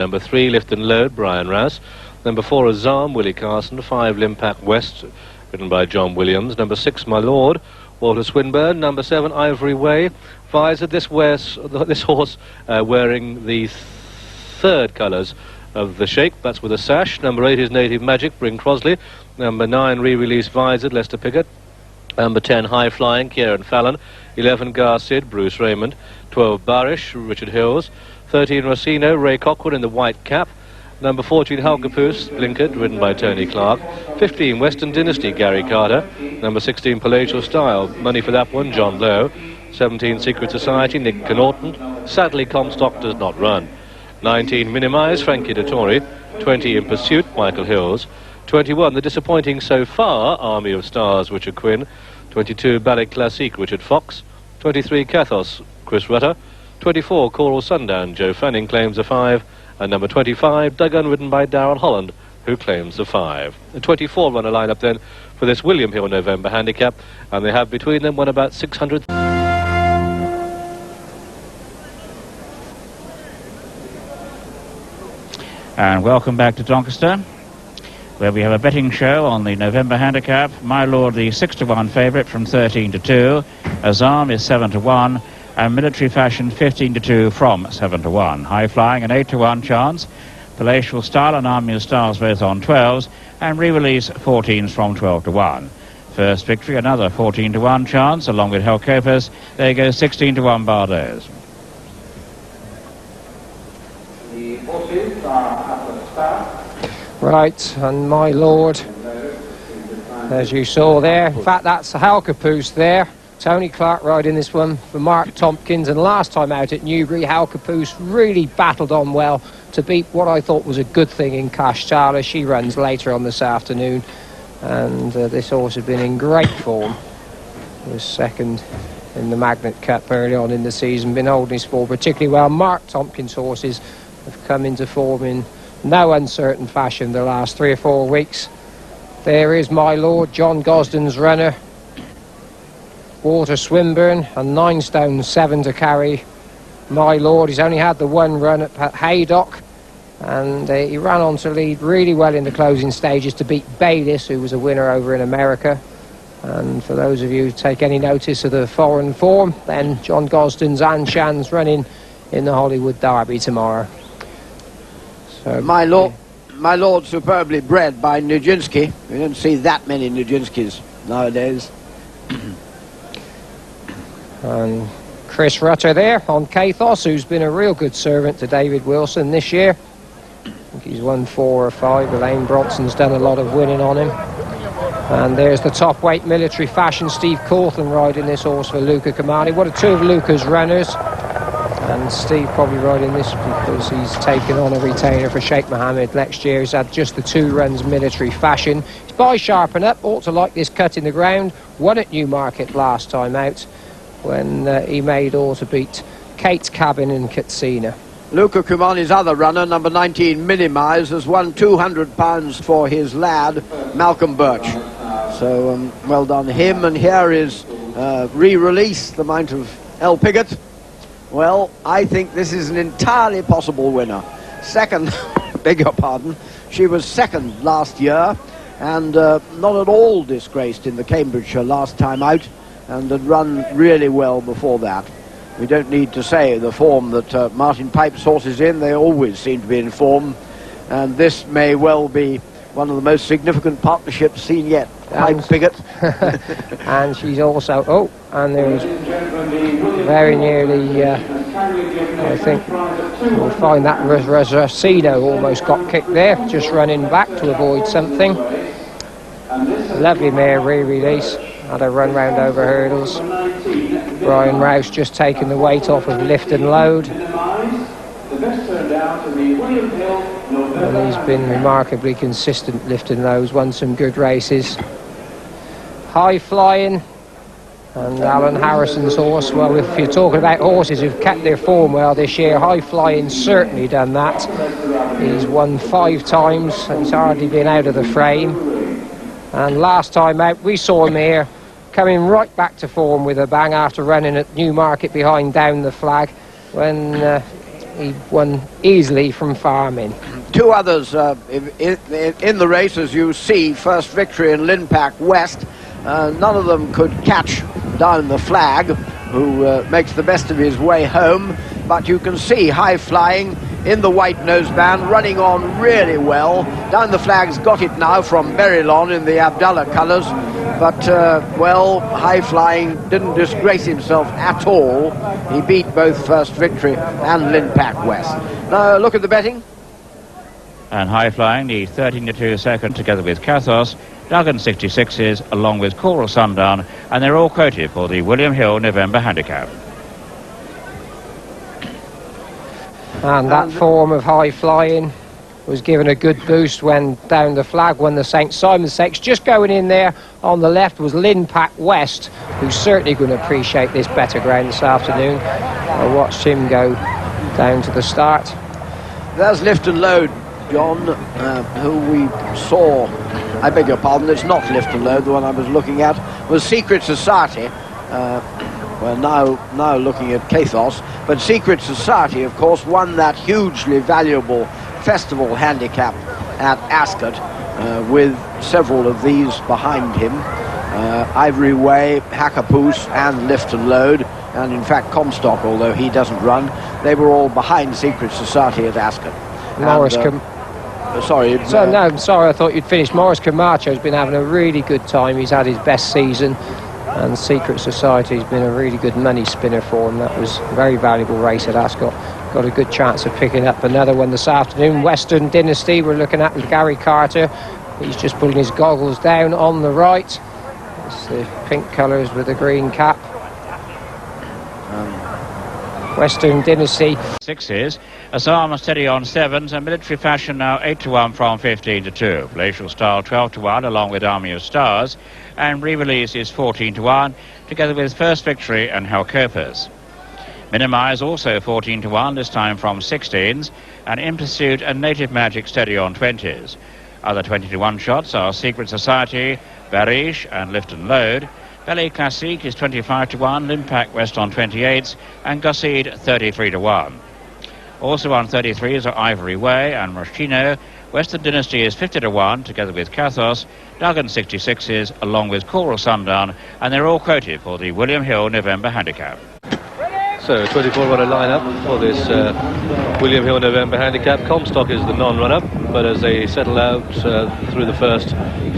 Number 3, Lift and Load, Brian Rouse. Number 4, Azam, Willie Carson. 5, Limpack West, ridden by John Williams. Number 6, My Lord, Walter Swinburne. Number 7, Ivory Way, Visor. This horse wearing the third colours of the shape, that's with a sash. Number 8 is Native Magic, Bring Crosley. Number 9, Re-Release Visored, Lester Piggott. Number 10, High Flying, Kieran Fallon. 11, Garcid, Bruce Raymond. 12, Barish, Richard Hills. 13, Rossino, Ray Cockwood in the white cap. Number 14, Halkapoos, Blinkard, ridden by Tony Clark. 15, Western Dynasty, Gary Carter. Number 16, Palatial Style, money for that one, John Lowe. 17, Secret Society, Nick Connaughton. Sadly, Comstock does not run. 19, Minimise, Frankie Dettori. 20, In Pursuit, Michael Hills. 21, the disappointing so far, Army of Stars, Richard Quinn. 22, Ballet Classique, Richard Fox. 23, Cathos, Chris Rutter. 24, Coral Sundown, Joe Fanning claims a 5. And number 25, Duggan, ridden by Darrell Holland, who claims a 5. The 24 runner lineup then for this William Hill November handicap, and they have between them won about 600. And welcome back to Doncaster, where we have a betting show on the November handicap. My Lord, the 6-to-1 favourite from 13 to 2. Azam is 7 to 1. And Military Fashion 15 to 2 from 7 to 1. High Flying an 8 to 1 chance. Palatial Style and Army of Stars both on 12s. And Re-Release 14s from 12 to 1. First Victory another 14 to 1 chance along with Helcopas. There goes 16 to 1 Bardos. The horses are at the start. Right, and My Lord, as you saw there, in fact that's Halkapoos there. Tony Clark riding this one for Mark Tompkins, and last time out at Newbury, Halkapoos really battled on well to beat what I thought was a good thing in Cash Tala. She runs later on this afternoon, and this horse has been in great form. He was second in the Magnet Cup early on in the season, been holding his form particularly well. Mark Tompkins' horses have come into form in no uncertain fashion the last 3 or 4 weeks. There is My Lord, John Gosden's runner. Walter Swinburne, and 9 stone 7 to carry My Lord. He's only had the one run at Haydock, and he ran on to lead really well in the closing stages to beat Bayliss, who was a winner over in America. And for those of you who take any notice of the foreign form, then John Gosden's Anshan's running in the Hollywood Derby tomorrow. So My Lord superbly bred by Nijinsky. We don't see that many Nijinskys nowadays. And Chris Rutter there on Cathos, who's been a real good servant to David Wilson this year. I think he's won 4 or 5. Elaine Bronson's done a lot of winning on him. And there's the top weight Military Fashion, Steve Cauthen riding this horse for Luca Kamani. One or 2 of Luca's runners. And Steve probably riding this because he's taken on a retainer for Sheikh Mohammed next year. He's had just the 2 runs Military Fashion. He's by Sharpen Up, ought to like this cut in the ground. Won at Newmarket last time out, when he made all to beat Kate's Cabin and Katsina. Luca Kumani's other runner, number 19, Minimise, has won £200 for his lad, Malcolm Birch. So, well done him. And here is Re-Release, the Mount of El Piggott. Well, I think this is an entirely possible winner. Second, beg your pardon, she was second last year, and not at all disgraced in the Cambridgeshire last time out, and had run really well before that. We don't need to say the form that Martin Pipe's horse is in. They always seem to be in form, and this may well be one of the most significant partnerships seen yet. Pipe Piggott. And she's also, oh, and there was very nearly, I think we'll find that Rosacino almost got kicked there, just running back to avoid something. Lovely mare, Re-Release. Had a run round over hurdles. Brian Rouse just taking the weight off of Lift and Load. And he's been remarkably consistent, Lift and Load's won some good races. High Flying and Alan Harrison's horse. Well, if you're talking about horses who've kept their form well this year, High Flying's certainly done that. He's won 5 times, he's hardly been out of the frame. And last time out we saw him here coming right back to form with a bang after running at Newmarket behind Down the Flag, when he won easily from Farming. Two others in the race, as you see. First Victory and Linpack West. None of them could catch down the flag, who makes the best of his way home. But you can see High Flying in the white noseband, running on really well. Down the flag's got it now from Berylon in the Abdallah colours. But, well, High Flying didn't disgrace himself at all. He beat both First Victory and Linpack West. Now, look at the betting. And High Flying, the 13-2 second, together with Cathos. Duggan 66s, along with Coral Sundown, and they're all quoted for the William Hill November Handicap. And that form of High Flying was given a good boost when down the flag won the St Simon Stakes. Just going in there on the left was Linpack West, who's certainly going to appreciate this better ground this afternoon. I watched him go down to the start. There's Lift and Load, John, who we saw. I beg your pardon, it's not Lift and Load. The one I was looking at was Secret Society. We're now looking at Cathos, but Secret Society, of course, won that hugely valuable festival handicap at Ascot, with several of these behind him. Ivory Way, Hackapoose and Lift and Load, and in fact Comstock, although he doesn't run, they were all behind Secret Society at Ascot. Morris sorry. No, I'm sorry, I thought you'd finished. Morris Camacho's been having a really good time. He's had his best season, and Secret Society's been a really good money spinner for him. That was a very valuable race at Ascot. Got a good chance of picking up another one this afternoon. Western Dynasty we're looking at with Gary Carter. He's just pulling his goggles down on the right. It's the pink colours with the green cap. Western Dynasty. Sixes. Assam steady on sevens, and Military Fashion now 8-1 from 15-2. Glacial Style 12-1 along with Army of Stars, and Re-Release is 14-1 together with First Victory and Halkopas. Minimise also 14-1, this time from 16s, and In Pursuit and Native Magic steady on 20s. Other 20-1 shots are Secret Society, Barish and Lift and Load. Ballet Classique is 25-1, Linpack West on 28s, and Gusseed 33-1. Also on 33s are Ivory Way and Moschino. Western Dynasty is 50-1, together with Cathos. Duggan 66s, along with Coral Sundown, and they're all quoted for the William Hill November Handicap. So 24-runner lineup for this William Hill November Handicap. Comstock is the non-runner, but as they settle out through the first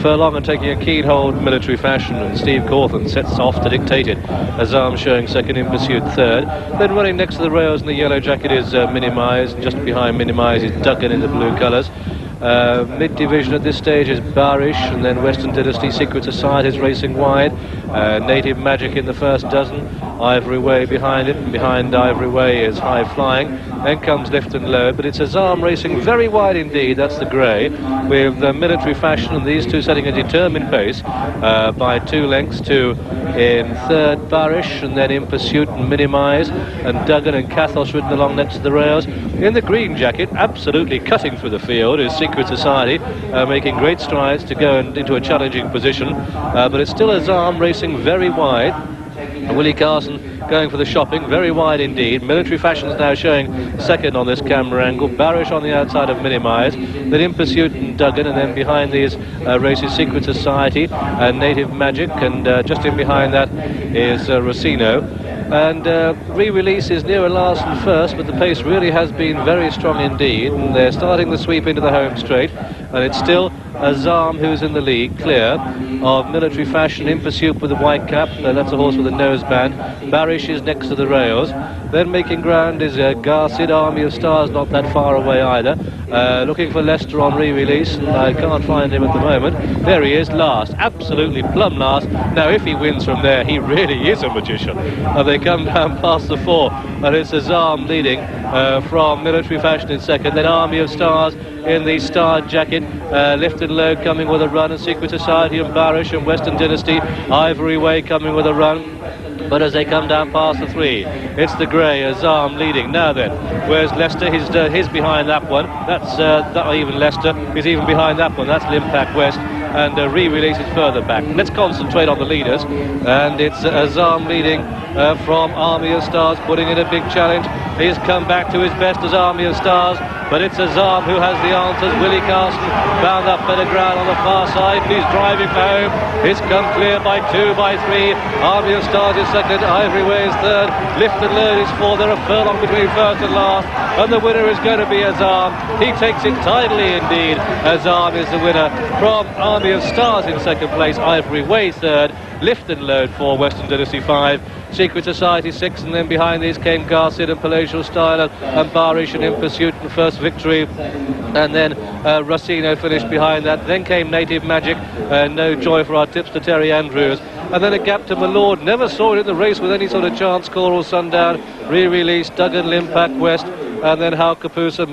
furlong and taking a keen hold, Military Fashion, and Steve Cawthon sets off to dictate it. Azam showing second, In Pursuit third. Then running next to the rails in the yellow jacket is Minimise. Just behind Minimise is Duggan in the blue colours. Mid-division at this stage is Barish, and then Western Dynasty, Secret Society is racing wide. Native Magic in the first dozen, Ivory Way behind it, and behind Ivory Way is High Flying. Then comes Lift and Load, but it's Azam racing very wide indeed, that's the grey, with Military Fashion and these two setting a determined pace by 2 lengths to in third Barish, and then In Pursuit and Minimise, and Duggan and Cathos ridden along next to the rails. In the green jacket, absolutely cutting through the field, is Secret Society, making great strides to go into a challenging position, but it's still Azam racing very wide. Willie Carson going for the shopping, very wide indeed. Military Fashion's now showing second on this camera angle. Barish on the outside of Minimise, then In Pursuit and Duggan, and then behind these races Secret Society and Native Magic, and just in behind that is Rossino. And Re-Release is nearer last and first, but the pace really has been very strong indeed, and they're starting the sweep into the home straight, and it's still Azam who's in the lead, clear of Military Fashion. In Pursuit with the white cap, that's a horse with a noseband. Barish is next to the rails. Then making ground is Garcid, Army of Stars not that far away either. Looking for Leicester on Re-Release, and I can't find him at the moment. There he is, last, absolutely plumb last. Now if he wins from there, he really is a magician. They come down past the 4, and it's Azam leading from Military Fashion in second, then Army of Stars in the star jacket, Lift and Load coming with a run, and Secret Society and Barish and Western Dynasty, Ivory Way coming with a run. But as they come down past the 3, it's the grey, Azam leading. Now then, where's Leicester? He's behind that one. That's not even Leicester. He's even behind that one. That's Linpack West. And Re-Release is further back. Let's concentrate on the leaders. And it's Azam leading from Army of Stars, putting in a big challenge. He's come back to his best as Army of Stars, but it's Azam who has the answers. Willie Carson found that better ground on the far side. He's driving for home. He's come clear by 2, by 3. Army of Stars is second. Ivory Way is third. Lift and Learn is fourth. They're a furlong between first and last, and the winner is going to be Azam. He takes it tidily indeed. Azam is the winner from Army of Stars in second place. Ivory Way third. Lift and Load for Western Dynasty 5. Secret Society 6, and then behind these came Garcid and Palatial Style and Barish and In Pursuit and First Victory, and then Rossino finished behind that. Then came Native Magic, No Joy for our tipster Terry Andrews, and then a gap to Malord. Never saw it in the race with any sort of chance. Coral Sundown, re-released, Duggan Limpack West, and then Hal Capusa.